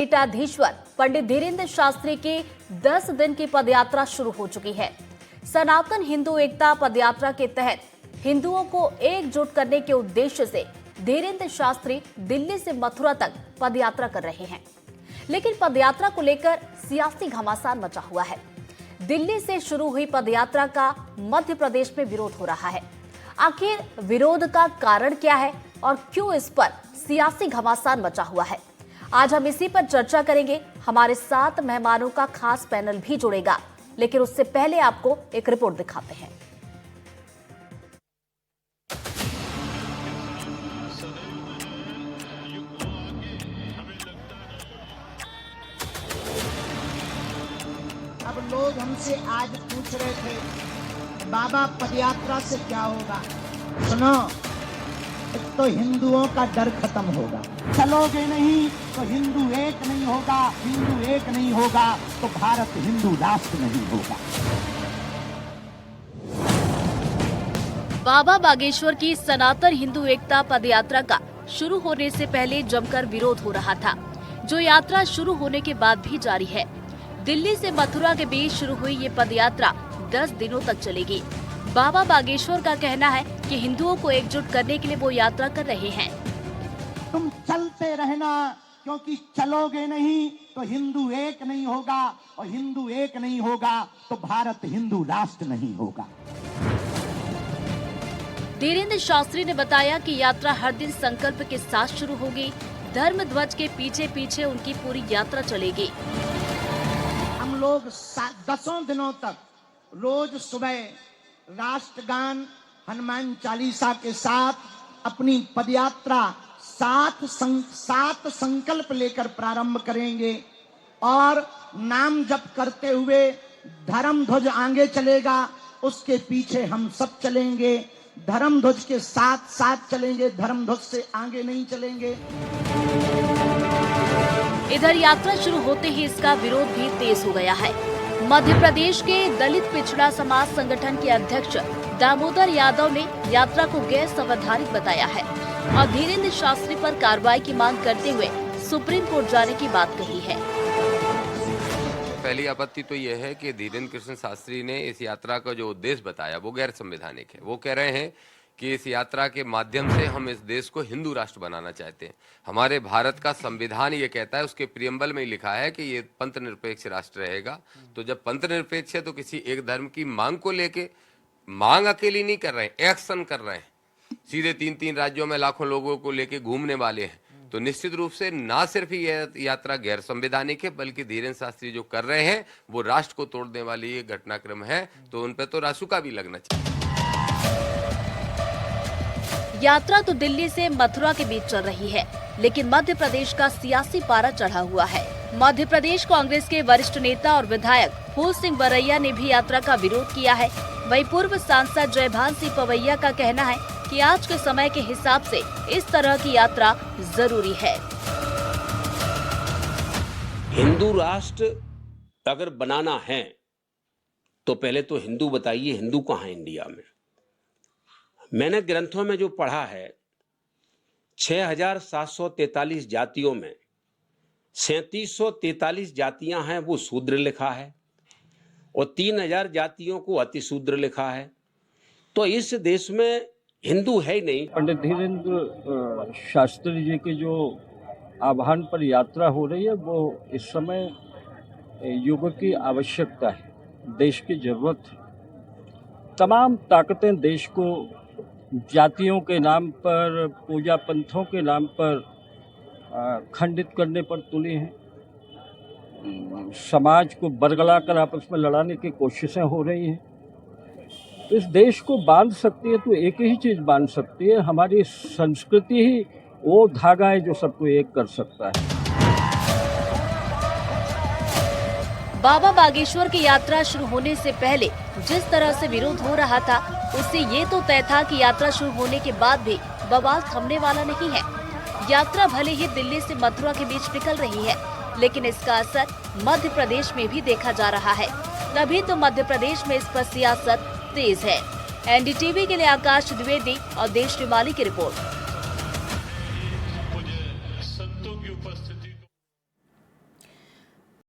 पीठाधीश्वर पंडित धीरेन्द्र शास्त्री की 10 दिन की पदयात्रा शुरू हो चुकी है। सनातन हिंदू एकता पदयात्रा के तहत हिंदुओं को एकजुट करने के उद्देश्य से धीरेन्द्र शास्त्री दिल्ली से मथुरा तक पदयात्रा कर रहे हैं। लेकिन पदयात्रा को लेकर सियासी घमासान मचा हुआ है। दिल्ली से शुरू हुई पदयात्रा का मध्य प्रदेश में विरोध हो रहा है। आखिर विरोध का कारण क्या है और क्यों इस पर सियासी घमासान मचा हुआ है, आज हम इसी पर चर्चा करेंगे। हमारे साथ मेहमानों का खास पैनल भी जुड़ेगा, लेकिन उससे पहले आपको एक रिपोर्ट दिखाते हैं। अब लोग हमसे आज पूछ रहे थे, बाबा पदयात्रा से क्या होगा। सुनो, तो हिंदुओं का डर खत्म होगा। चलोगे नहीं तो हिंदू एक नहीं होगा, हिंदू एक नहीं होगा तो भारत हिंदू राष्ट्र नहीं होगा। बाबा बागेश्वर की सनातन हिंदू एकता पदयात्रा का शुरू होने से पहले जमकर विरोध हो रहा था, जो यात्रा शुरू होने के बाद भी जारी है। दिल्ली से मथुरा के बीच शुरू हुई ये पदयात्रा 10 दिनों तक चलेगी। बाबा बागेश्वर का कहना है कि हिंदुओं को एकजुट करने के लिए वो यात्रा कर रहे हैं। तुम चलते रहना, क्योंकि चलोगे नहीं तो हिंदू एक नहीं होगा, और हिंदू एक नहीं होगा तो भारत हिंदू राष्ट्र नहीं होगा। धीरेन्द्र शास्त्री ने बताया कि यात्रा हर दिन संकल्प के साथ शुरू होगी। धर्म ध्वज के पीछे पीछे उनकी पूरी यात्रा चलेगी। हम लोग 10 दिनों तक रोज सुबह राष्ट्रगान, हनुमान चालीसा के साथ अपनी पदयात्रा 7 संकल्प लेकर प्रारंभ करेंगे, और नाम जप करते हुए धर्म ध्वज आगे चलेगा, उसके पीछे हम सब चलेंगे। धर्म ध्वज के साथ साथ चलेंगे, धर्म ध्वज से आगे नहीं चलेंगे। इधर यात्रा शुरू होते ही इसका विरोध भी तेज हो गया है। मध्य प्रदेश के दलित पिछड़ा समाज संगठन के अध्यक्ष दामोदर यादव ने यात्रा को गैर संवैधानिक बताया है और धीरेन्द्र शास्त्री पर कार्रवाई की मांग करते हुए सुप्रीम कोर्ट जाने की बात कही है। पहली आपत्ति तो यह है कि धीरेन्द्र कृष्ण शास्त्री ने इस यात्रा का जो उद्देश्य बताया वो गैर संवैधानिक है। वो कह रहे हैं कि इस यात्रा के माध्यम से हम इस देश को हिंदू राष्ट्र बनाना चाहते हैं। हमारे भारत का संविधान ये कहता है, उसके प्रियम्बल में लिखा है कि ये पंथ निरपेक्ष राष्ट्र रहेगा। तो जब पंथ निरपेक्ष है तो किसी एक धर्म की मांग को लेके, मांग अकेली नहीं कर रहे हैं, एक्शन कर रहे हैं। सीधे 3 राज्यों में लाखों लोगों को लेके घूमने वाले हैं। तो निश्चित रूप से ना सिर्फ ये यात्रा गैर संवैधानिक है, बल्कि धीरेन्द्र शास्त्री जो कर रहे हैं वो राष्ट्र को तोड़ने वाली ये घटनाक्रम है। तो उन पर तो रासुका भी लगना चाहिए। यात्रा तो दिल्ली से मथुरा के बीच चल रही है, लेकिन मध्य प्रदेश का सियासी पारा चढ़ा हुआ है। मध्य प्रदेश कांग्रेस के वरिष्ठ नेता और विधायक फूल सिंह बरैया ने भी यात्रा का विरोध किया है। वहीं पूर्व सांसद जयभान सिंह पवैया का कहना है कि आज के समय के हिसाब से इस तरह की यात्रा जरूरी है। हिंदू राष्ट्र अगर बनाना है तो पहले तो हिंदू बताइए, हिंदू कहाँ है इंडिया में। मैंने ग्रंथों में जो पढ़ा है, 6743 जातियों में 3743 जातियां हैं वो शूद्र लिखा है, और 3000 जातियों को अतिशूद्र लिखा है। तो इस देश में हिंदू है ही नहीं। पंडित धीरेन्द्र शास्त्री जी के जो आह्वान पर यात्रा हो रही है, वो इस समय युग की आवश्यकता है, देश की जरूरत है। तमाम ताकतें देश को जातियों के नाम पर, पूजा पंथों के नाम पर खंडित करने पर तुली हैं। समाज को बरगला कर आपस में लड़ाने की कोशिशें हो रही हैं। तो इस देश को बांध सकती है तो एक ही चीज़ बांध सकती है, हमारी संस्कृति ही वो धागा है जो सबको एक कर सकता है। बाबा बागेश्वर की यात्रा शुरू होने से पहले जिस तरह से विरोध हो रहा था, उससे ये तो तय था कि यात्रा शुरू होने के बाद भी बवाल थमने वाला नहीं है। यात्रा भले ही दिल्ली से मथुरा के बीच निकल रही है, लेकिन इसका असर मध्य प्रदेश में भी देखा जा रहा है। तभी तो मध्य प्रदेश में इस पर सियासत तेज है। एनडीटीवी के लिए आकाश द्विवेदी और देश श्रीमाली की रिपोर्ट।